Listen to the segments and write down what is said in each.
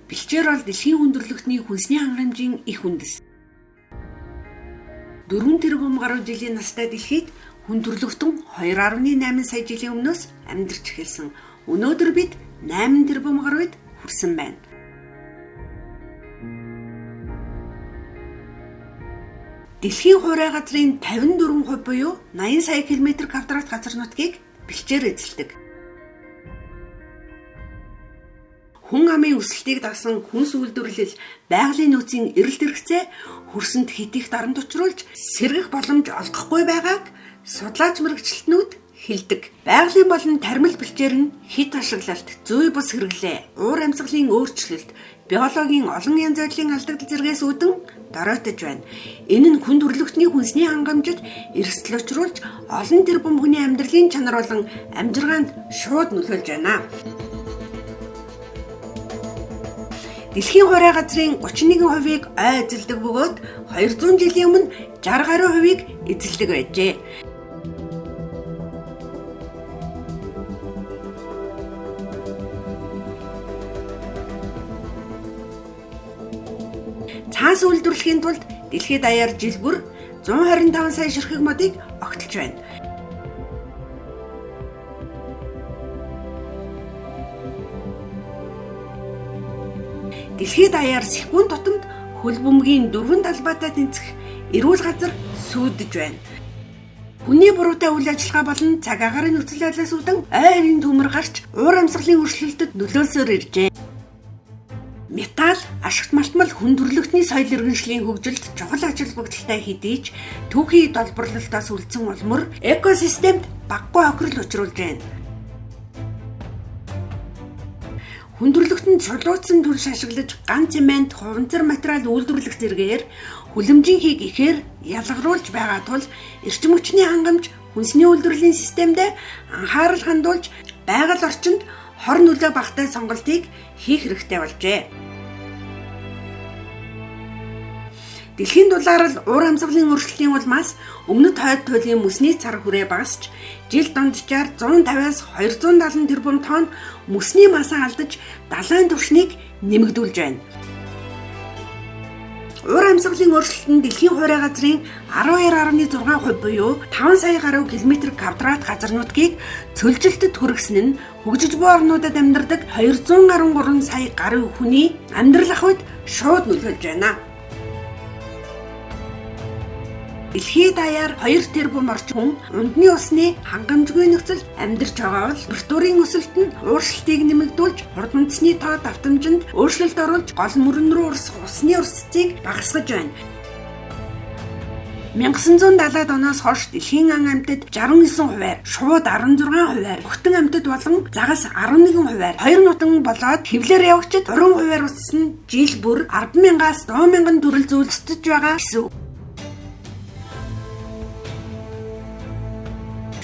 Бэлчээр бол дэлхийн хүндрэлтний хүнсний хангамжийн их үндэс. 4 тэрбум гаруй жилийн настай дэлхийд хүндрэлтэн 2.8 сая жилийн өмнөөс амьдарч эхэлсэн. Өнөөдөр бид 8 тэрбум гаруйд хүрсэн байна. Дэлхийн хуурай газрын 54% буюу 80 сая км² газар нутгийг бэлчээр эзэлдэг. Хүн амын өсөлтийг дагсан хүнс үйлдвэрлэл байгалийн нөөцийн эрэлт хэрэгцээ хөрсөнд хэд их дарамт учруулж сэргэх боломж олгохгүй байгааг судлаач мэрэгчлэтнүүд хэлдэг. Байгалийн болон тармил бэлчээр нь хит ашиглалт, зүй бус хэрэглээ, уур амьсгалын өөрчлөлт, биологийн олон янз бүрийн алдагдал зэргээс үүдэн доройтож байна. Энэ нь хүнд хөрлөгтний хүнсний хангамжид эрсдэл учруулж олон тэрбум хүний амьдралын чанар болон амжиргаанд шууд нөлөөлж байна. Дэлхийн хуурай газрын 31%-ийг ой эзэлдэг бөгөөд 200 жилийн өмнө 60 гаруй хувийг эзэлдэг байжээ. Цаас үйлдвэрлэхийн тулд дэлхийд даяар жил бүр 125 сая ширхэг модыг огтолж байна. Дэлхийд даяар секунд тутамд хөл бөмбөгийн 4 талбайтай тэнцэх эрүүл газар сүйдэж байна. Хүний буруутай үйл ажиллагаа болон цаг агаарын нөхцөл байдлаас үүдэн ойрын төмөр гарч уур амьсгалын өршлөлтөд нөлөөлсөөр иржээ. Металл, ашигт малтмал хүнд хөрлөгтний соёл иргэншлийн хөгжилд чухал ажил бүгдэлтэй хэдийч түүхий долборлолтоос үлдсэн улмөр экосистемд багагүй хохирол учруулж байна. Хүндрэлтэнд шулуутсан төрш ашиглаж ганц цемент, хуванцар материал үйлдвэрлэх зэргээр хүлэмжийн ихээр ялгаруулж байгаа тул эрчим хүчний хангамж хүнсний үйлдвэрлэлийн системдээ анхаарал хандуулж байгаль орчинд хор нөлөө багтай сонголтыг хийх хэрэгтэй болжээ. Дэлхийн дулаарл уур амьсгалын өөрчлөлтийн улмаас өмнөд хойд туйлын мөсний цар хүрээ багасч жил дунджаар 150-аас 270 тэрбум тонн мөсний масаа алдаж далайн түвшнийг нэмэгдүүлж байна. Уур амьсгалын өөрчлөлт нь дэлхийн хуурай газрын 12.6% буюу 5 сая гаруй км² газар нутгийг цөлжилтөд хүргэсэн нь хөгжиж буй орнуудад амьдардаг 213 сая гаруй хүний амьдрал ахуйд шууд нөлөөлж байна. Дэлхийд даяар 2 тэрбум орчим хүн унтны усны хангамжгүй нөхцөлд амьдарч байгаа бол температурын өсөлт нь ууршилтыг нэмэгдүүлж хурдмцны тоо давтамжинд өөрчлөлт оруулж гол мөрөн рүү усны урсцыг багасгаж байна. 1970-ад оноос хойш дэлхийн ан амьтад 69%, шууд 16%, хөхтөн амьтад болон загас 11%, хоёр нутан болоод хэвлэр явагчид 3% уссан жил бүр 10,000-аас 100,000 төрөл зүйлсдэж байгаа гэсэн.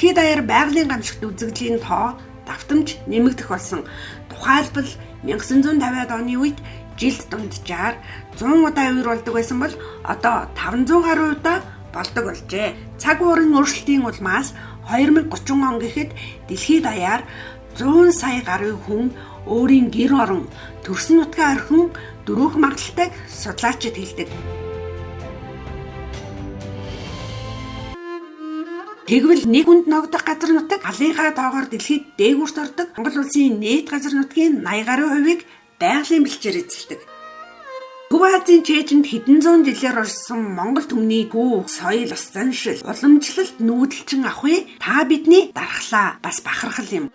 Дэлхийд даяар байгалийн гамшигт үзэгдлийн тоо давтамж нэмэгдэх болсон. Тухайлбал 1950-ад оны үед жилд дунджаар 100 удаа үер болдог байсан бол одоо 500 гаруй удаа болдог болжээ. Цаг уурын өөрчлөлтийн улмаас 2030 он гэхэд дэлхийд даяар 100 сая гаруй хүн өөрийн гэр орон төрсөн нутгаа орхин дөрвөх магадaltaйг судлаачид хэлдэг. Тэгвэл нэг хүнд ногдох газар нутаг алынхаа тоогоор дэлхийд дээгүүрт ордог. Монгол улсын нийт газар нутгийн 80 гаруй хувийг байгалийн бэлчээр эзэлдэг. Төв Азийн чэйжинд хэдэн зуун жилээр орсон Монгол түмний хүү, соёл, ус заншил, уламжлалт нүүдэлчин ахуй та бидний дархлаа, бас бахархал юм.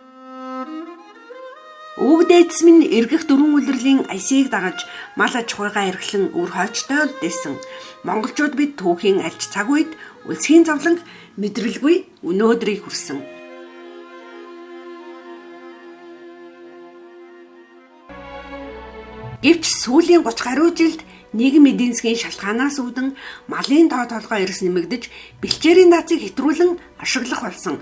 Өвөг дээдс минь эргэх дөрвөн улирлын аясыг дагаж мал аж ахуйгаа эрхлэн өр хойчтой үлдээсэн. Монголчууд бид түүхийн альж цаг үед үлсгийн зовлон мэдрэлгүй өнөөдрийг хүрсэн. Гэвч сүүлийн 30 гаруй жилд нийгэм эдийн засгийн шалтгаанаас үүдэн малын тоо толгой эрс нэмэгдэж бэлчээрийн даацыг хэтрүүлэн ашиглах болсон.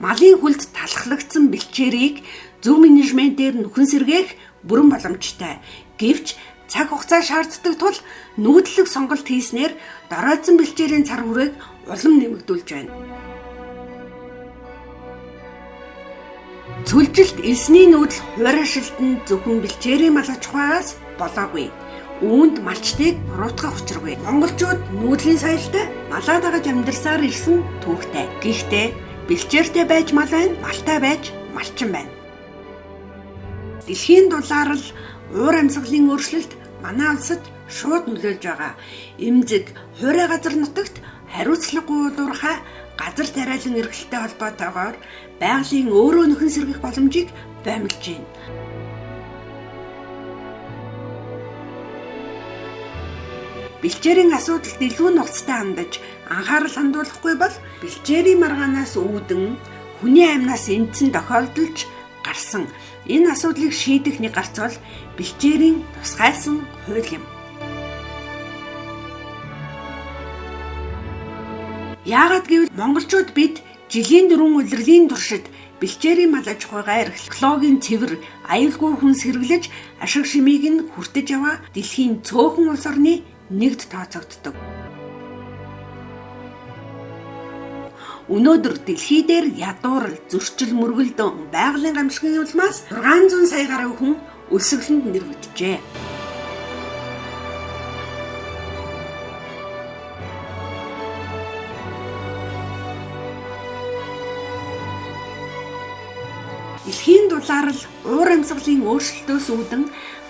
Малын хүлд талхлагдсан бэлчээрийг зөв менежментээр нөхөн сэргээх бүрэн боломжтой. Гэвч цаг хугацаа шаарддаг тул нүүдлэг сонголт хийснээр дороодсон бэлчээрийн цар хүрээг улам нэмэгдүүлж байна. Цөлжилт элсний нүүдэл хуурайшилт нь зөвхөн бэлчээрийн мал аж ахуйгаас болоогүй. Үүнд малчдыг буруутгах учиргүй. Монголчууд нүүдлийн соёлтой малаа дагаж амьдарсаар ирсэн түүхтэй. Гэхдээ бэлчээртэй байж мал байна, малтай байж малчин байна. Дэлхийн дулаарл уур амьсгалын өөрчлөлт манай улсад шууд нөлөөлж байгаа. Эмзэг, хуурай газар нутагт хариуцлагагүй уулуурхай газар тариалан эргэлттэй холбоотойгоор байгалийн өөрөө нөхөн сэргэх боломжийг баймилж байна. Бэлчээрийн асуудалд илүү нухацтай хандаж анхаарал хандуулахгүй бол бэлчээрийн маргаанаас үүдэн хүний амнаас эндсэн тохиолдолж гарсан энэ асуудлыг шийдэх нэг гарц бол бэлчээрийн тусгайлсан хууль юм. Яагаад гэвэл монголчууд бид жилийн 4 улирлын туршид бэлчээрийн мал аж ахуйгаа экологийн цэвэр аюулгүй хүнс хэрэглэж ашиг шимийг нь хүртэж яваа дэлхийн цөөхөн улс орны нэгд тооцогддог. Өнөөдөр дэлхий дээр ядуурл, зөрчил, мөргөлдөн, байгалийн гамшигын улмаас 600 сая гаруй хүн өлсгөлөнд нэрвэгдэжээ. Дэлхийн дулаарл уур амьсгалын өөрчлөлтөөс үүдэн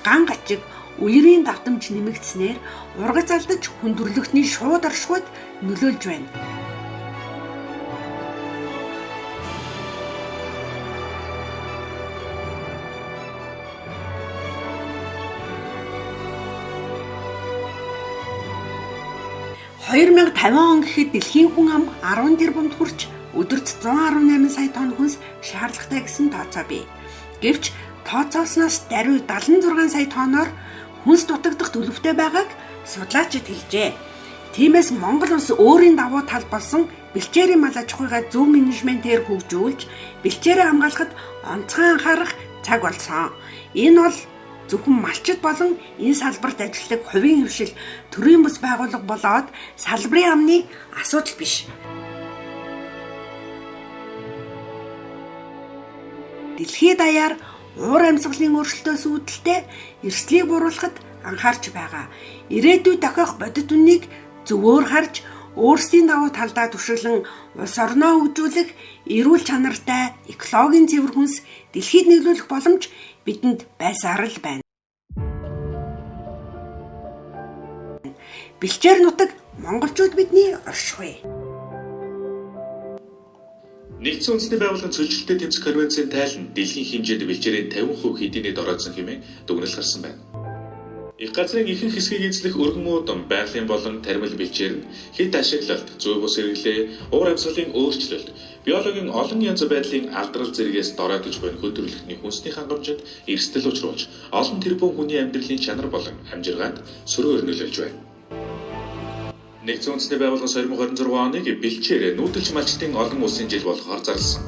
ган гачиг үерийн давтамж нэмэгдснээр ургац алдаж хүндрэлтний шууд оршихуйд нөлөөлж байна. (2050) он гэхэд дэлхийн хүн ам 10 тэрбумд хүрч өдөрт 118 сая тонн хүнс шаардлагатай гэсэн тооцоо бий. Гэвч тооцоосноос даруй 76 сая тонноор хүнс дутагдах төлөвтэй байгааг судлаачид хэлжээ. Тиймээс Монгол улс өөрийн давуу тал болсон бэлчээрийн мал аж ахуйгаа зөв менежментээр хөгжүүлж, бэлчээрээ хамгаалахад онцгой анхаарах цаг болсон. Энэ бол зөвхөн малчид болон энэ салбарт ажилладаг хувийн хвшил, төрийн бус байгууллага болоод салбарын амны асуудал биш. Дэлхийд даяар уур амьсгалын өөрчлөлтөөс үүдэлтэй эрсдлийг буруулахад анхаарч байгаа. Ирээдүйд дохиох бодит үннийг зөвөөр харж, өөрсдийн давуу талдаа туршиглан улс орноо хөгжүүлэх эрүүл чанартай экологийн цэвэр хүнс дэлхийд нэглүүлэх боломж бидэнд байсаар л байна. Бэлчээр нутаг монголчууд бидний оршихуй. Нэгдсэн үндэсний байгууллагын цөлжилттэй тэмцэх конвенцийн тайлан дэлхийн хэмжээнд бэлчээрийн 50% хэдийнэ дороодсон хэмээн дүгнэлт гарсан байна. Их газрын ихэнх хэсгийг эзлэх өргөн муудан байгалийн болон тармил бэлчээр нь хэд ашиглалт, зүй бус хэрэглээ, уур амьсгалын өөрчлөлт, биологийн олон янз байдлын алдрал зэрэгээс дороодож буй хөдөлгөөний хүнсний хангамжинд эрсдэл учруулж, олон тэрбум хүний амьдралын чанар болон амжиргаанд сөрөөр нөлөөлж байна. Нэгдсэн үндэсний байгууллагын 2026 оныг бэлчээр нүүдэлч малчдын олон улсын жил болохоор зарласан.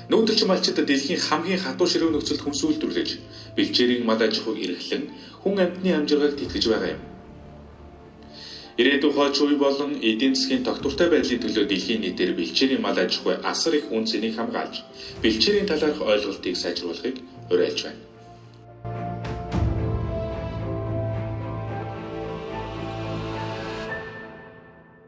Нүүдэлч малчид дэлхийн хамгийн хатуу ширүүн нөхцөлд хүнс үйлдвэрлэж, бэлчээрийн мал аж ахуйг эрхлэн хүн амьтны амжиргааг тэтгэж байгаа юм. Ирээдүйн хойч үе болон эдийн засгийн тогтвортой байдлын төлөө дэлхийн нийтээр бэлчээрийн мал аж ахуй асар их үн цэнийг хамгаалж, бэлчээрийн талаарх ойлголтыг сайжруулахыг уриалж байна.